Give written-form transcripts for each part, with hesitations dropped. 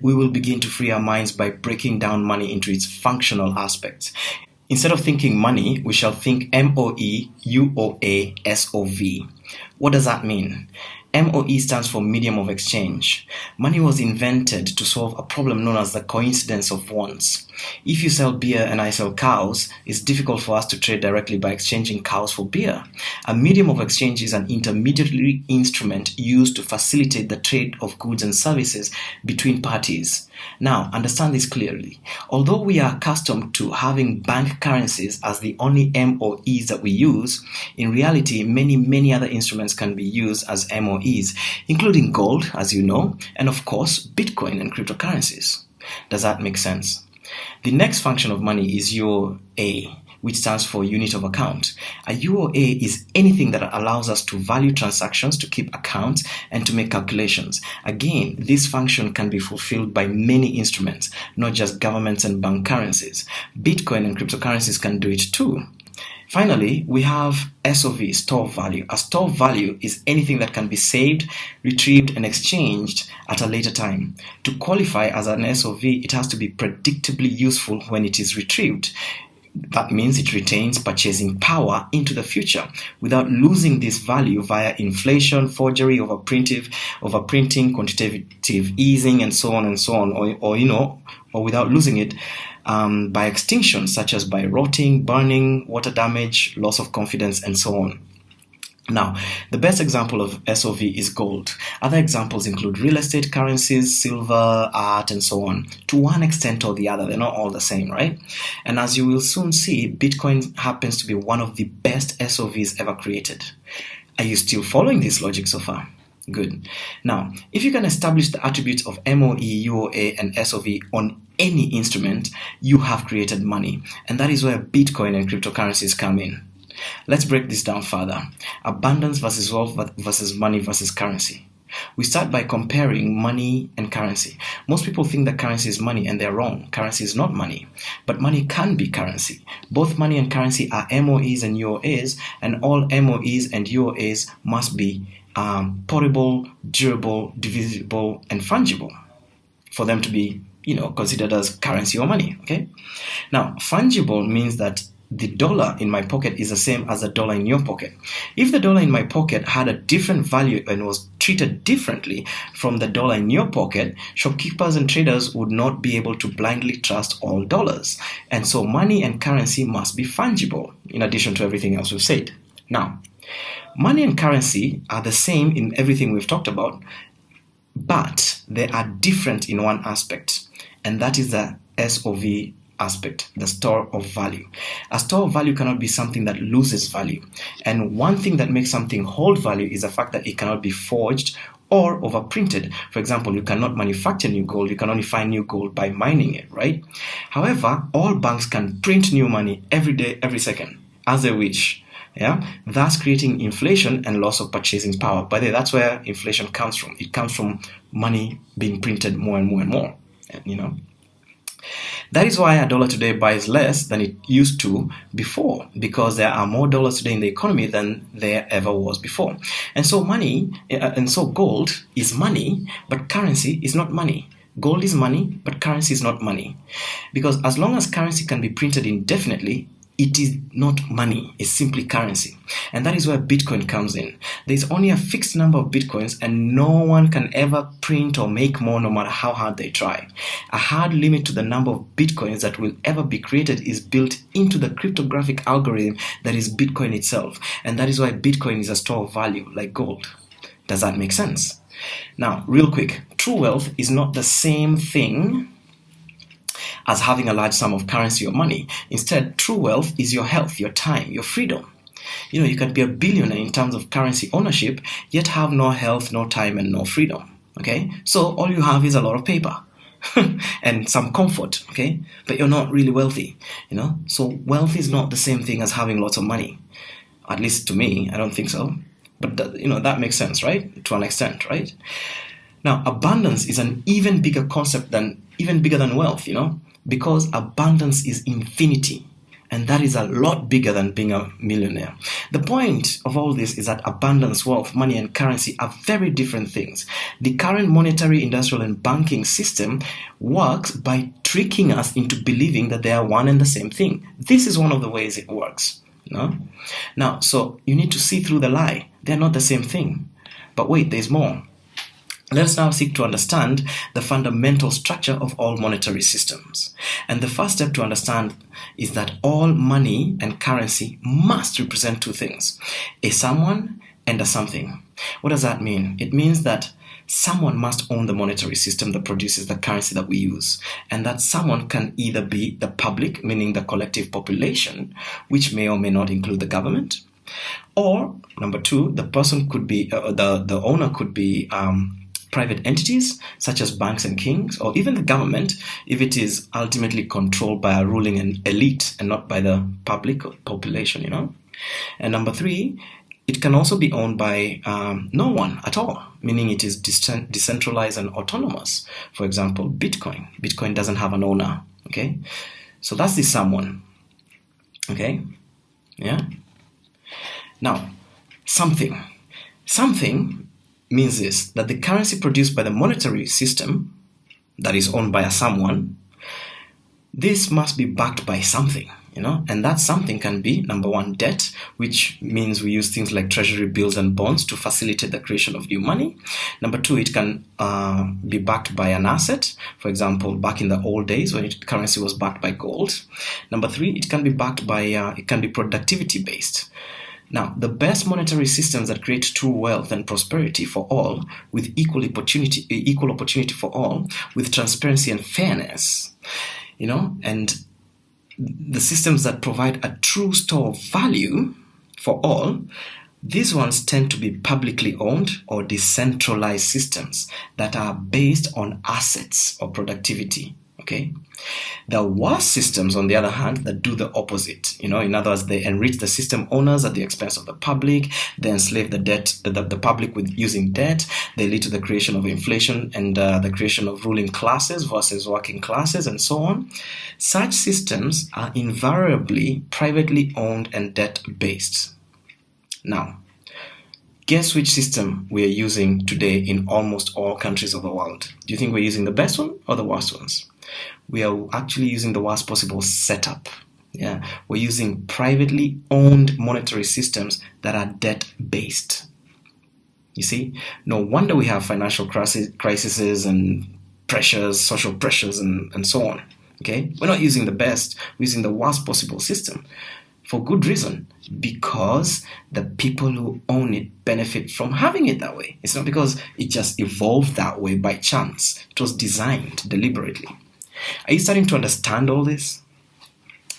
we will begin to free our minds by breaking down money into its functional aspects. Instead of thinking money, we shall think MOEUOASOV. What does that mean? MOE stands for medium of exchange. Money was invented to solve a problem known as the coincidence of wants. If you sell beer and I sell cows, it's difficult for us to trade directly by exchanging cows for beer. A medium of exchange is an intermediary instrument used to facilitate the trade of goods and services between parties. Now, understand this clearly. Although we are accustomed to having bank currencies as the only MOEs that we use, in reality, many other instruments can be used as MOEs, including gold, as you know, and of course, Bitcoin and cryptocurrencies. Does that make sense? The next function of money is UOA, which stands for unit of account. A UOA is anything that allows us to value transactions, to keep accounts, and to make calculations. Again, this function can be fulfilled by many instruments, not just governments and bank currencies. Bitcoin and cryptocurrencies can do it too. Finally, we have SOV, store of value. A store of value is anything that can be saved, retrieved, and exchanged at a later time. To qualify as an SOV, it has to be predictably useful when it is retrieved. That means it retains purchasing power into the future without losing this value via inflation, forgery, overprinting, quantitative easing, and so on, or without losing it by extinction, such as by rotting, burning, water damage, loss of confidence, and so on. Now, the best example of SOV is gold. Other examples include real estate currencies, silver, art, and so on. To one extent or the other, they're not all the same, right? And as you will soon see, Bitcoin happens to be one of the best SOVs ever created. Are you still following this logic so far? Good. Now, if you can establish the attributes of MOE, UOA, and SOV on any instrument, you have created money. And that is where Bitcoin and cryptocurrencies come in. Let's break this down further. Abundance versus wealth versus money versus currency. We start by comparing money and currency. Most people think that currency is money, and they're wrong. Currency is not money, but money can be currency. Both money and currency are MOEs and UOAs, and all MOEs and UOAs must be portable, durable, divisible, and fungible for them to be, considered as currency or money. Okay. Now, fungible means that the dollar in my pocket is the same as the dollar in your pocket. If the dollar in my pocket had a different value and was treated differently from the dollar in your pocket, shopkeepers and traders would not be able to blindly trust all dollars. And so money and currency must be fungible, in addition to everything else we've said. Now, money and currency are the same in everything we've talked about, but they are different in one aspect, and that is the SOV aspect, the store of value. A store of value cannot be something that loses value. And one thing that makes something hold value is the fact that it cannot be forged or overprinted. For example, you cannot manufacture new gold. You can only find new gold by mining it, right? However, all banks can print new money every day, every second, as they wish. Yeah, thus creating inflation and loss of purchasing power. By the way, that's where inflation comes from. It comes from money being printed more and more and more. That is why a dollar today buys less than it used to before, because there are more dollars today in the economy than there ever was before. And so gold is money, but currency is not money. Gold is money, but currency is not money. Because as long as currency can be printed indefinitely, it is not money, it's simply currency. And that is where Bitcoin comes in. There's only a fixed number of Bitcoins, and no one can ever print or make more no matter how hard they try. A hard limit to the number of Bitcoins that will ever be created is built into the cryptographic algorithm that is Bitcoin itself. And that is why Bitcoin is a store of value, like gold. Does that make sense? Now, real quick, true wealth is not the same thing as having a large sum of currency or money. Instead, true wealth is your health, your time, your freedom. You can be a billionaire in terms of currency ownership, yet have no health, no time, and no freedom. Okay? So all you have is a lot of paper and some comfort, okay? But you're not really wealthy, So wealth is not the same thing as having lots of money. At least to me, I don't think so. But that makes sense, right? To an extent, right? Now, abundance is an even bigger concept even bigger than wealth, because abundance is infinity. And that is a lot bigger than being a millionaire. The point of all this is that abundance, wealth, money, and currency are very different things. The current monetary, industrial, and banking system works by tricking us into believing that they are one and the same thing. This is one of the ways it works. No? Now, so you need to see through the lie. They're not the same thing. But wait, there's more. Let's now seek to understand the fundamental structure of all monetary systems. And the first step to understand is that all money and currency must represent two things: a someone and a something. What does that mean? It means that someone must own the monetary system that produces the currency that we use. And that someone can either be the public, meaning the collective population, which may or may not include the government. Or, number two, the person could be, the owner could be private entities such as banks and kings, or even the government if it is ultimately controlled by a ruling elite and not by the public or population, And number three, it can also be owned by no one at all, meaning it is decentralized and autonomous. For example, Bitcoin. Bitcoin doesn't have an owner, okay? So that's the someone, okay? Yeah? Now, something. Something means this, that the currency produced by the monetary system that is owned by a someone, this must be backed by something, and that something can be, number one, debt, which means we use things like treasury bills and bonds to facilitate the creation of new money. Number two, it can be backed by an asset. For example, back in the old days when currency was backed by gold. Number three, it can be backed by, it can be productivity based. Now, the best monetary systems that create true wealth and prosperity for all, with equal opportunity for all, with transparency and fairness, and the systems that provide a true store of value for all, these ones tend to be publicly owned or decentralized systems that are based on assets or productivity. Okay. There are worse systems, on the other hand, that do the opposite. In other words, they enrich the system owners at the expense of the public. They enslave the public with using debt. They lead to the creation of inflation and the creation of ruling classes versus working classes, and so on. Such systems are invariably privately owned and debt-based. Now, guess which system we are using today in almost all countries of the world? Do you think we're using the best one or the worst ones? We are actually using the worst possible setup. Yeah, we're using privately owned monetary systems that are debt-based. You see, no wonder we have financial crises and pressures, social pressures, and so on. Okay, we're not using the best; we're using the worst possible system. For good reason, because the people who own it benefit from having it that way. It's not because it just evolved that way by chance. It was designed deliberately. Are you starting to understand all this?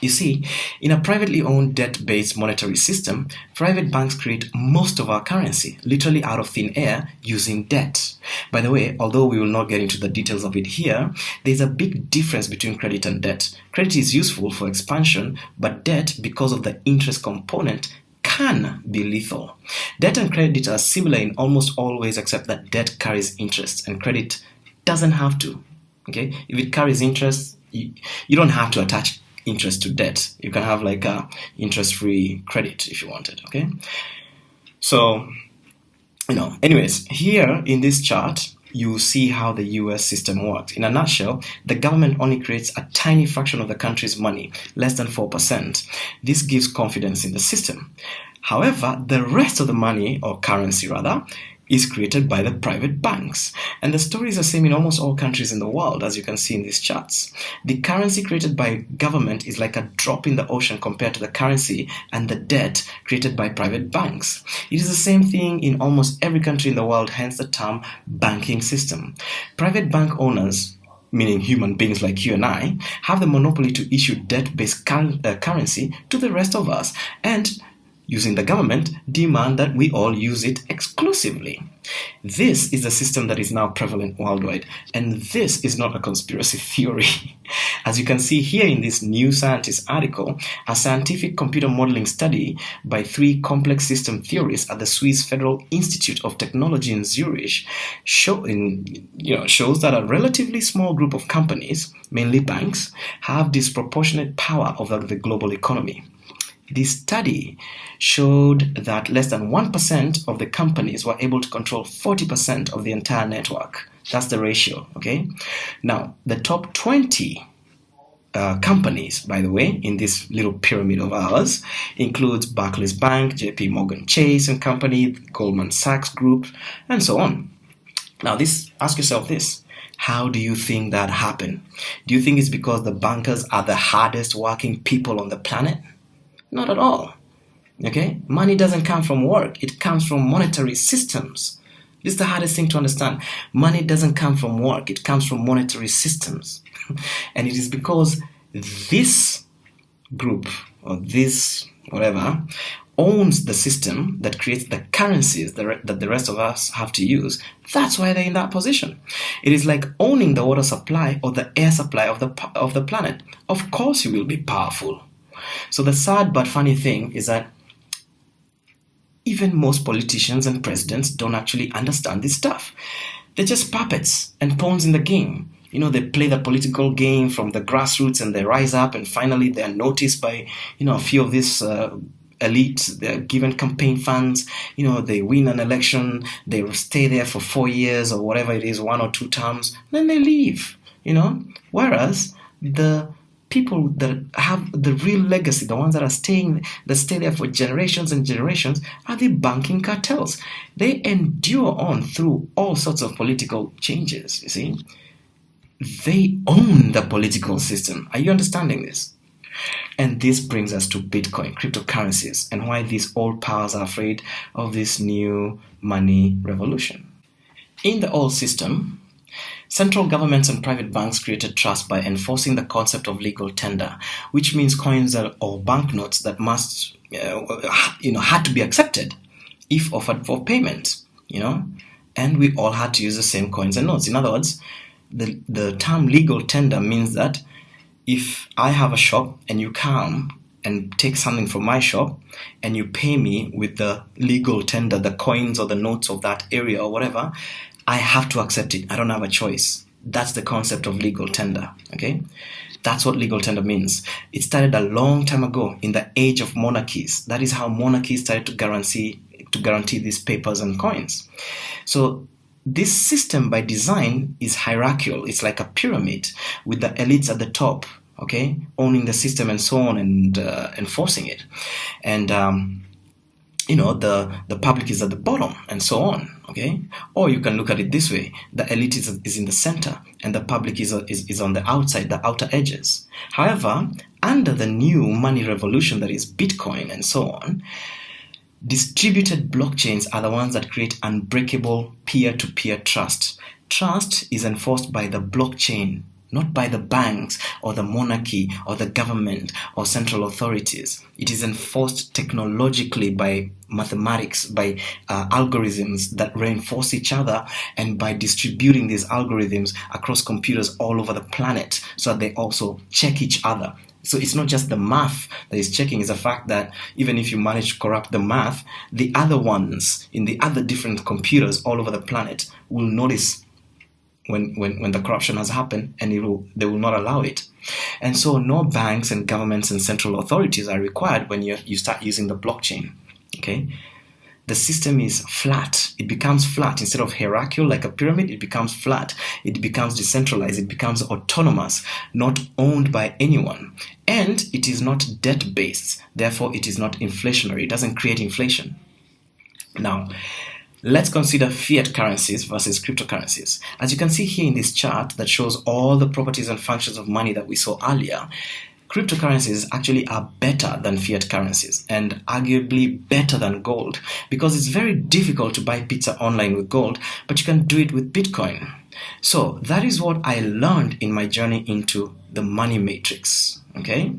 You see, in a privately owned debt-based monetary system, private banks create most of our currency, literally out of thin air, using debt. By the way, although we will not get into the details of it here, there's a big difference between credit and debt. Credit is useful for expansion, but debt, because of the interest component, can be lethal. Debt and credit are similar in almost all ways, except that debt carries interest and credit doesn't have to. Okay, if it carries interest, you don't have to attach interest to debt. You can have like a interest-free credit if you wanted. Okay, so anyways, here in this chart you see how the US system works. In a nutshell, the government only creates a tiny fraction of the country's money, less than 4%. This gives confidence in the system. However, the rest of the money, or currency rather, is created by the private banks. And the story is the same in almost all countries in the world, as you can see in these charts. The currency created by government is like a drop in the ocean compared to the currency and the debt created by private banks. It is the same thing in almost every country in the world, hence the term banking system. Private bank owners, meaning human beings like you and I, have the monopoly to issue debt-based currency to the rest of us. And using the government, demand that we all use it exclusively. This is the system that is now prevalent worldwide, and this is not a conspiracy theory. As you can see here in this New Scientist article, a scientific computer modeling study by 3 complex system theorists at the Swiss Federal Institute of Technology in Zurich shows that a relatively small group of companies, mainly banks, have disproportionate power over the global economy. This study showed that less than 1% of the companies were able to control 40% of the entire network. That's the ratio, okay? Now, the top 20 companies, by the way, in this little pyramid of ours, includes Barclays Bank, JP Morgan Chase and Company, Goldman Sachs Group, and so on. Now, ask yourself this. How do you think that happened? Do you think it's because the bankers are the hardest working people on the planet? Not at all. Okay? Money doesn't come from work. It comes from monetary systems. This is the hardest thing to understand. Money doesn't come from work. It comes from monetary systems. And it is because this group or this whatever owns the system that creates the currencies that the rest of us have to use. That's why they're in that position. It is like owning the water supply or the air supply of the planet. Of course you will be powerful. So the sad but funny thing is that even most politicians and presidents don't actually understand this stuff. They're just puppets and pawns in the game. They play the political game from the grassroots and they rise up and finally they're noticed by, a few of these elites. They're given campaign funds. They win an election. They stay there for 4 years or whatever it is, 1 or 2 terms. Then they leave, Whereas the people that have the real legacy, the ones that stay there for generations and generations, are the banking cartels. They endure on through all sorts of political changes, you see. They own the political system. Are you understanding this? And this brings us to Bitcoin, cryptocurrencies, and why these old powers are afraid of this new money revolution. In the old system, central governments and private banks created trust by enforcing the concept of legal tender, which means coins or banknotes that must, had to be accepted if offered for payment, and we all had to use the same coins and notes. In other words, the term legal tender means that if I have a shop and you come and take something from my shop and you pay me with the legal tender, the coins or the notes of that area or whatever, I have to accept it. I don't have a choice. That's the concept of legal tender, okay? That's what legal tender means. It started a long time ago in the age of monarchies. That is how monarchies started to guarantee these papers and coins. So this system by design is hierarchical. It's like a pyramid with the elites at the top, okay, owning the system and so on and enforcing it. And the public is at the bottom and so on, okay? Or you can look at it this way. The elite is in the center and the public is on the outside, the outer edges. However, under the new money revolution that is Bitcoin and so on, distributed blockchains are the ones that create unbreakable peer-to-peer trust. Trust is enforced by the blockchain, not by the banks or the monarchy or the government or central authorities. It is enforced technologically by mathematics, by algorithms that reinforce each other, and by distributing these algorithms across computers all over the planet so that they also check each other. So it's not just the math that is checking, it's the fact that even if you manage to corrupt the math, the other ones in the other different computers all over the planet will notice when the corruption has happened, and they will not allow it. And so no banks and governments and central authorities are required when you start using the blockchain, okay? The system is flat. It becomes flat. Instead of hierarchical like a pyramid, it becomes flat. It becomes decentralized. It becomes autonomous, not owned by anyone. And it is not debt-based. Therefore, it is not inflationary. It doesn't create inflation. Now, let's consider fiat currencies versus cryptocurrencies. As you can see here in this chart that shows all the properties and functions of money that we saw earlier, cryptocurrencies actually are better than fiat currencies and arguably better than gold, because it's very difficult to buy pizza online with gold, but you can do it with Bitcoin. So that is what I learned in my journey into the money matrix, okay?